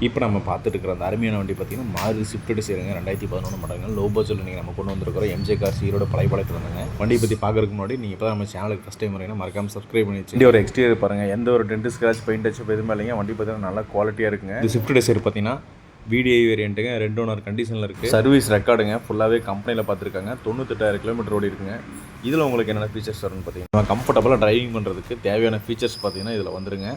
இப்போ நம்ம பார்த்துட்டு இருக்கிற அந்த அருமையான வண்டி பார்த்தீங்கன்னா மாருதி ஸ்விஃப்ட் டிசைருங்க 2011 மாடல் லோ பட்ஜெட்டில் நீங்கள் நம்ம கொண்டு வந்திருக்கிறோம் எம்ஜே கார்ஸ் ஈரோட பழையபாளையத்தில் இருந்தாங்க. வண்டியை பற்றி பார்க்கறதுக்கு முன்னாடி நீங்கள் இப்போ தான் நம்ம சேனலுக்கு ஃபஸ்ட் டைம் வரீங்கன்னா மறக்காம சப்ஸ்கிரைப் பண்ணி வச்சு ஒரு எக்ஸ்டீரியர் பாருங்கள். எந்த ஒரு டென்ட் ஸ்க்ராட்ச் பெயிண்ட் டச் எதுவுமே இல்லைங்க. வண்டி பார்த்தீங்கன்னா நல்லா குவாலிட்டியாக இருக்குங்க. இது ஸ்விஃப்ட் டிசைர் பார்த்தீங்கன்னா VDI வேரியண்ட்டுங்க, 2 ஓனர் கண்டிஷனில் இருக்குது. சர்வீஸ் ரெக்கார்டுங்க, ஃபுல்லாகவே கம்பெனியில் பார்த்துருக்காங்க. 98,000 கிலோமீட்டர் ஓடி இருக்குங்க. இதில் உங்களுக்கு என்னென்ன ஃபீச்சர்ஸ் வரும்னு பார்த்தீங்கன்னா கம்ஃபர்டபுளாக டிரைவிங் பண்ணுறதுக்கு தேவையான ஃபீச்சர்ஸ் பார்த்தீங்கன்னா இதில் வந்துருங்க.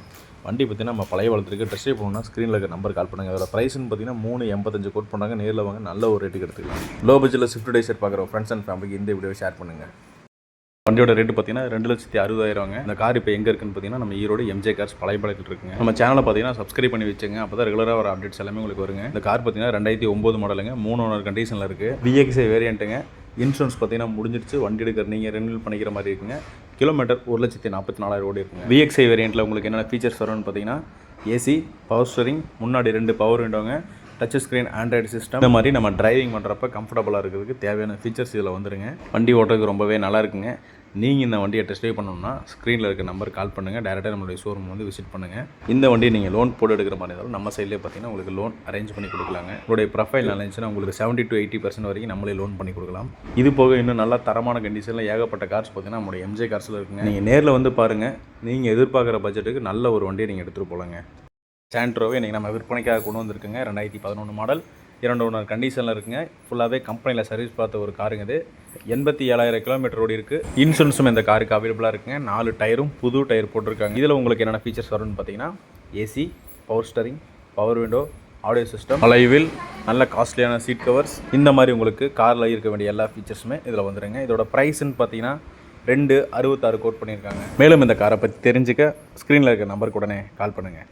வண்டி பார்த்தீங்கன்னா நம்ம பழைய வளர்த்துருக்கு டெஸ்ட் ட்ரைவ் பண்ணணும்னா ஸ்க்ரீனில் இருக்க நம்பர் கால் பண்ணுங்கள். அதோட ப்ரைஸ்னு பார்த்தீங்கன்னா 385 கோட் பண்ணுறாங்க. நேரில் வாங்க, நல்ல ஒரு ரேட்டுக்கு எடுத்துக்கலாம். லோ பட்ஜெட்டில் ஸ்விஃப்ட் டிசைர் பார்க்குற ஃப்ரெண்ட்ஸ் அண்ட் ஃபேமிலிக்கு இந்த வீடியோ ஷேர் பண்ணுங்கள். வண்டியோட ரேட்டு பார்த்தீங்கன்னா 2,60,000. இந்த கார் இப்போ எங்கே இருக்குன்னு பார்த்தீங்கன்னா நம்ம ஈரோடு எம்ஜே கார்ஸ் பழையபாளையத்தில் இருக்குங்க. நம்ம சேனலை பார்த்தீங்கன்னா சப்ஸ்கிரைப் பண்ணி வச்சுங்க. அப்போ தான் ரெகுலராக வர அப்டேட்ஸ் எல்லாமே உங்களுக்கு வருங்க. இந்த கார் பார்த்தீங்கன்னா 2009 மாடலுங்க, 3 ஓனர் கண்டிஷனில் இருக்குது. VXI வேரியண்ட்டுங்க. இன்சூரன்ஸ் பார்த்தீங்கன்னா முடிஞ்சிருச்சு. வண்டி எடுக்கிற நீங்கள் ரெனியூல் பண்ணிக்கிற மாதிரி இருக்குங்க. கிலோமீட்டர் 1,44,000 ஓடி இருக்குங்க. VXI வேரியண்ட்டில் உங்களுக்கு என்னென்ன ஃபீச்சர்ஸ் வரும்னு பார்த்தீங்கன்னா ஏசி, பவர் ஸ்டீரிங், முன்னாடி 2 பவர் விண்டோங்க, டச் ஸ்க்ரீன், ஆண்ட்ராய்டு சிஸ்டம். இந்த மாதிரி நம்ம டிரைவிங் பண்ணுறப்ப கம்ஃபர்டபுளாக இருக்கிறதுக்கு தேவையான ஃபீச்சர்ஸ் இதில் வந்துருங்க. வண்டி ஓட்டுறதுக்கு ரொம்பவே நல்லா இருக்குங்க. நீங்கள் இந்த வண்டியை டெஸ்ட் ட்ரைவ் பண்ணணும்னா ஸ்க்ரீனில் இருக்க நம்பர் கால் பண்ணுங்கள். டேரெக்டாக நம்மளுடைய ஷோரூம் வந்து விசிட் பண்ணுங்கள். இந்த வண்டியை நீங்கள் லோன் போட்டு எடுக்கிற மாதிரி இருந்தாலும் நம்ம சைட்லேயே பார்த்தீங்கன்னா உங்களுக்கு லோன் அரேஞ்ச் பண்ணி கொடுக்கலாங்க. உங்களுடைய ப்ரொஃபைல் நல்லா இருந்துச்சுன்னா உங்களுக்கு 70 to 80% வரைக்கும் நம்மளே லோன் பண்ணி கொடுக்கலாம். இது போக இன்னும் நல்லா தரமான கண்டிஷனில் ஏகப்பட்ட கார்ஸ் பார்த்தீங்கன்னா நம்மளுடைய எம்ஜே கார்ஸில் இருக்குங்க. நீங்கள் நேரில் வந்து பாருங்கள். நீங்கள் எதிர்பார்க்குற பட்ஜெட்டுக்கு நல்ல ஒரு வண்டியை நீங்கள் எடுத்துகிட்டு போகலாங்க. சாண்ட்ரோவை இன்றைக்கி நம்ம விற்பனைக்காக கொண்டு வந்திருக்குங்க. 2011 மாடல், 2 ஓனர் கண்டிஷனில் இருக்குங்க. ஃபுல்லாகவே கம்பெனியில் சர்வீஸ் பார்த்த ஒரு காருங்க. இது 87,000 கிலோமீட்டர் ஓடி இருக்குது. இன்சூரன்ஸும் இந்த காருக்கு அவைலபிளாக இருக்குங்க. 4 டயரும் புது டயர் போட்டிருக்காங்க. இதில் உங்களுக்கு என்னென்ன ஃபீச்சர்ஸ் வரும்னு பார்த்தீங்கன்னா AC, power steering, power window, audio system, alloy wheel, நல்ல காஸ்ட்லியான சீட் கவர்ஸ். இந்த மாதிரி உங்களுக்கு காரில் இருக்க வேண்டிய எல்லா ஃபீச்சர்ஸுமே இதில் வந்துடுங்க. இதோட ப்ரைஸ்ன்னு பார்த்தீங்கன்னா 2,66 கோட் பண்ணியிருக்காங்க. மேலும் இந்த காரை பற்றி தெரிஞ்சுக்க ஸ்க்ரீனில் இருக்க நம்பருக்கு உடனே கால் பண்ணுங்கள்.